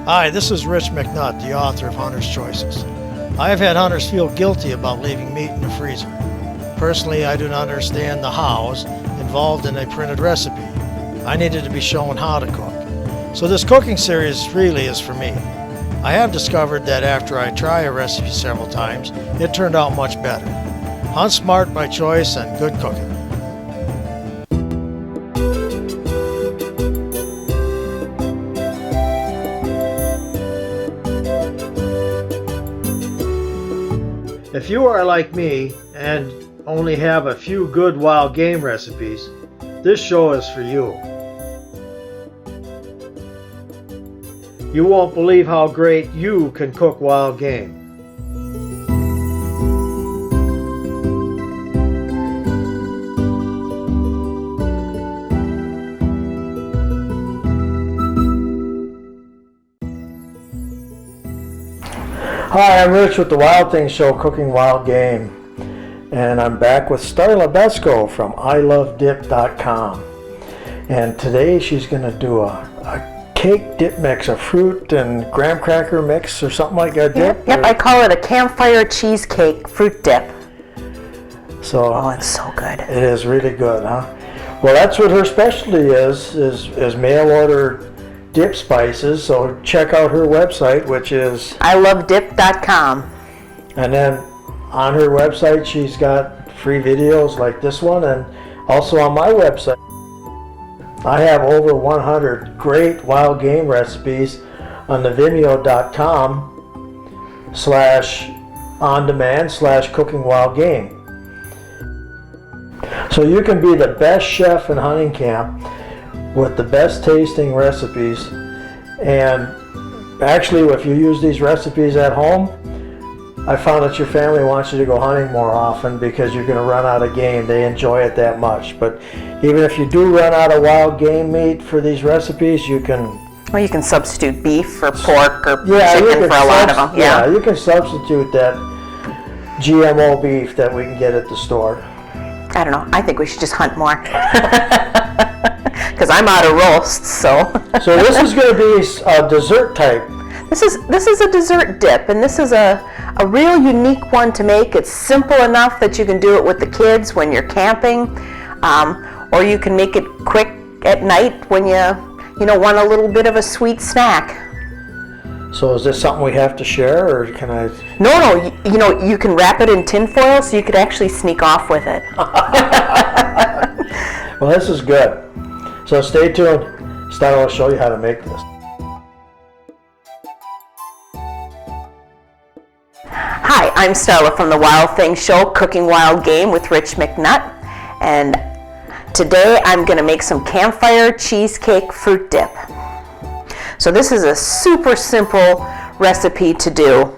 Hi, this is Rich McNutt, the author of Hunter's Choices. I have had hunters feel guilty about leaving meat in the freezer. Personally, I do not understand the hows involved in a printed recipe. I needed to be shown how to cook. So this cooking series really is for me. I have discovered that after I try a recipe several times, it turned out much better. Hunt smart by choice and good cooking. If you are like me and only have a few good wild game recipes, this show is for you. You won't believe how great you can cook wild game. Hi, I'm Rich with the Wild Things Show, Cooking Wild Game, and I'm back with Starla Besco from ilovedip.com. And today she's going to do a cake dip mix, a fruit and graham cracker mix or something like that dip. Yep, I call it a Campfire cheesecake fruit dip. So oh, it's so good. It is really good, huh? Well, that's what her specialty is mail order dip spices, so check out her website, which is ilovedip.com. And then on her website she's got free videos like this one, and also on my website I have over 100 great wild game recipes on the vimeo.com/on-demand/cooking wild game. So you can be the best chef in hunting camp with the best tasting recipes, and actually if you use these recipes at home, I found that your family wants you to go hunting more often because you're going to run out of game. They enjoy it that much. But even if you do run out of wild game meat for these recipes, you can... Well, you can substitute beef or pork or chicken for a lot of them. Yeah, you can substitute that GMO beef that we can get at the store. I don't know. I think we should just hunt more. Because I'm out of roasts, so. So this is going to be a dessert type. This is a dessert dip, and this is a real unique one to make. It's simple enough that you can do it with the kids when you're camping, or you can make it quick at night when you want a little bit of a sweet snack. So is this something we have to share, or can I? No. You can wrap it in tin foil, so you could actually sneak off with it. Well, this is good. So stay tuned. Starla will show you how to make this. Hi, I'm Starla from the Wild Things Show, Cooking Wild Game with Rich McNutt, and today I'm going to make some Campfire cheesecake fruit dip. So this is a super simple recipe to do,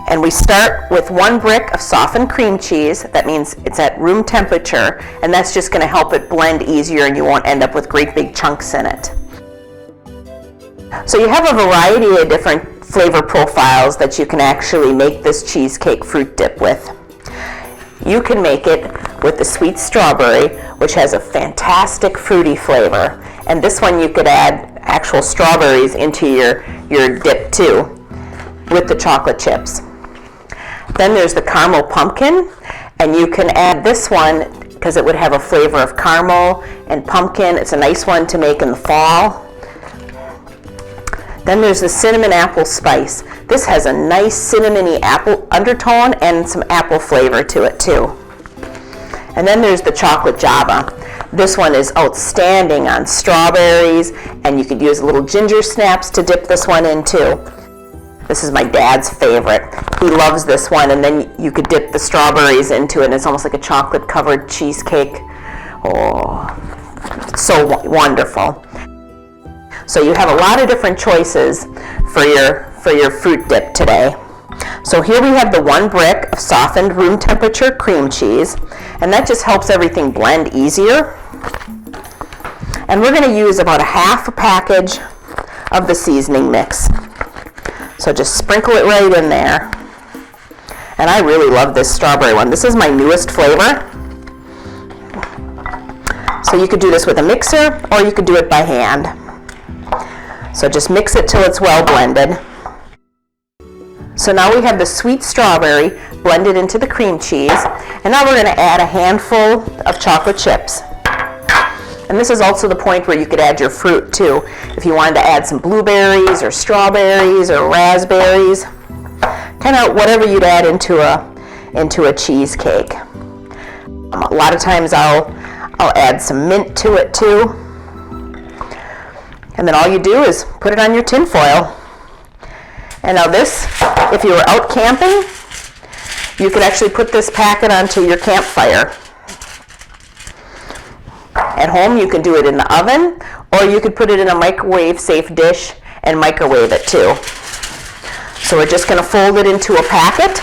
and we start with 1 brick of softened cream cheese. That means it's at room temperature, and that's just going to help it blend easier and you won't end up with great big chunks in it. So you have a variety of different flavor profiles that you can actually make this cheesecake fruit dip with. You can make it with the sweet strawberry, which has a fantastic fruity flavor, and this one you could add actual strawberries into your dip too, with the chocolate chips. Then there's the caramel pumpkin, and you can add this one because it would have a flavor of caramel and pumpkin. It's a nice one to make in the fall. Then there's the cinnamon apple spice. This has a nice cinnamony apple undertone and some apple flavor to it too. And then there's the chocolate java. This one is outstanding on strawberries, and you could use little ginger snaps to dip this one in too. This is my dad's favorite. He loves this one, and then you could dip the strawberries into it, and it's almost like a chocolate covered cheesecake. Oh, so wonderful. So you have a lot of different choices for your fruit dip today. So here we have the 1 brick of softened room temperature cream cheese, and that just helps everything blend easier. And we're going to use about a half a package of the seasoning mix. So just sprinkle it right in there. And I really love this strawberry one. This is my newest flavor. So you could do this with a mixer, or you could do it by hand. So just mix it till it's well blended. So now we have the sweet strawberry blended into the cream cheese, and now we're going to add a handful of chocolate chips. And this is also the point where you could add your fruit too. If you wanted to add some blueberries or strawberries or raspberries, kind of whatever you'd add into a cheesecake. A lot of times I'll add some mint to it too. And then all you do is put it on your tin foil. And now this, if you were out camping, you could actually put this packet onto your campfire. At home, you can do it in the oven, or you could put it in a microwave-safe dish and microwave it too. So we're just going to fold it into a packet.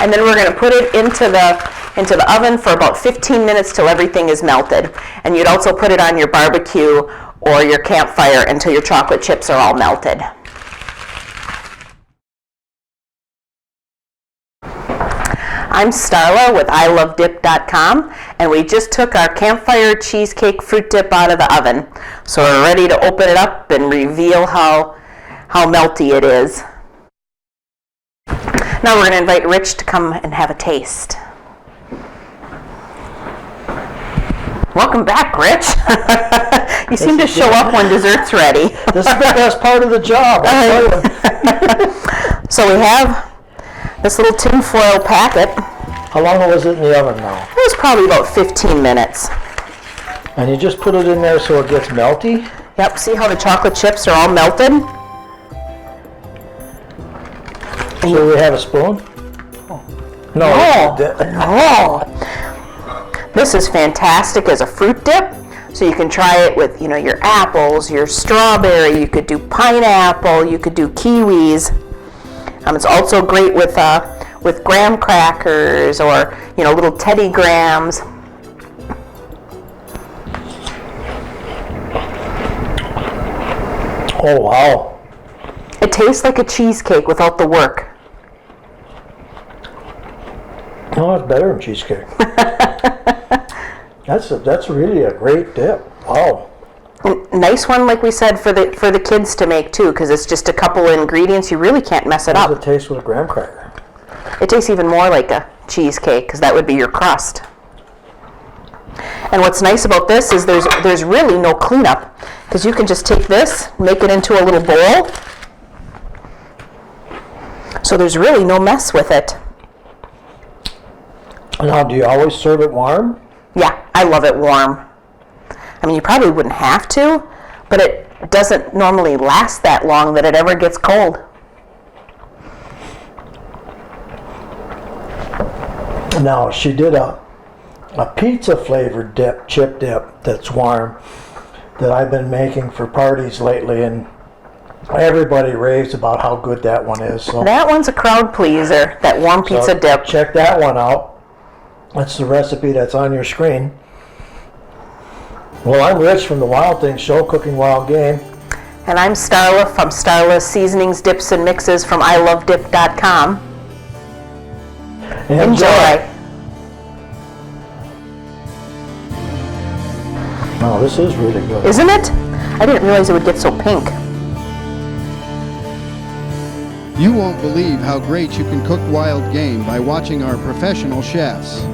And then we're going to put it into the oven for about 15 minutes till everything is melted. And you'd also put it on your barbecue or your campfire until your chocolate chips are all melted. I'm Starla with ilovedip.com, and we just took our Campfire cheesecake fruit dip out of the oven. So we're ready to open it up and reveal how melty it is. Now we're going to invite Rich to come and have a taste. Welcome back, Rich. You seem to show up when dessert's ready. This is the best part of the job, I'll tell you. So we have this little tin foil packet. How long was it in the oven now? It was probably about 15 minutes. And you just put it in there so it gets melty? Yep, see how the chocolate chips are all melted? So we have a spoon? No. This is fantastic as a fruit dip. So you can try it with, your apples, your strawberry, you could do pineapple, you could do kiwis. It's also great with graham crackers or, little Teddy Grahams. Oh, wow. It tastes like a cheesecake without the work. No, it's better than cheesecake. That's really a great dip. Wow. Nice one, like we said, for the kids to make too, because it's just a couple of ingredients. You really can't mess it up. How does it taste with a graham cracker? It tastes even more like a cheesecake, because that would be your crust. And what's nice about this is there's really no cleanup, because you can just take this, make it into a little bowl. So there's really no mess with it. Now, do you always serve it warm? Yeah, I love it warm. I mean, you probably wouldn't have to, but it doesn't normally last that long that it ever gets cold. Now, she did a pizza flavored chip dip that's warm that I've been making for parties lately, and everybody raves about how good that one is. So that one's a crowd pleaser, that warm pizza dip. Check that one out. That's the recipe that's on your screen. Well, I'm Rich from the Wild Things Show, Cooking Wild Game. And I'm Starla from Starla Seasonings, Dips, and Mixes from ilovedip.com. Enjoy. Oh, this is really good. Isn't it? I didn't realize it would get so pink. You won't believe how great you can cook wild game by watching our professional chefs.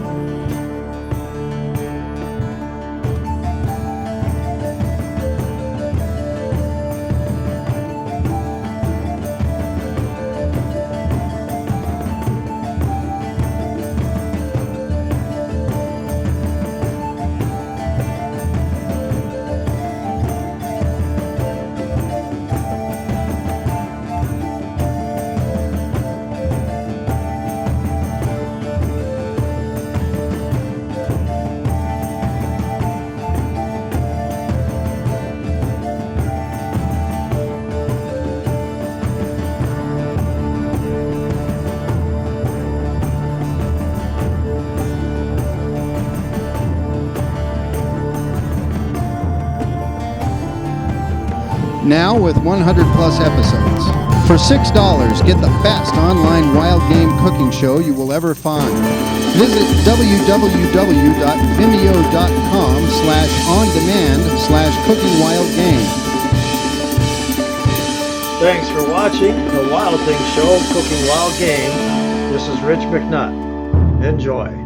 Now with 100 plus episodes. For $6, get the best online wild game cooking show you will ever find. Visit www.vimeo.com/on-demand/cooking-wild-game. Thanks for watching The Wild Thing Show, Cooking Wild Game. This is Rich McNutt. Enjoy.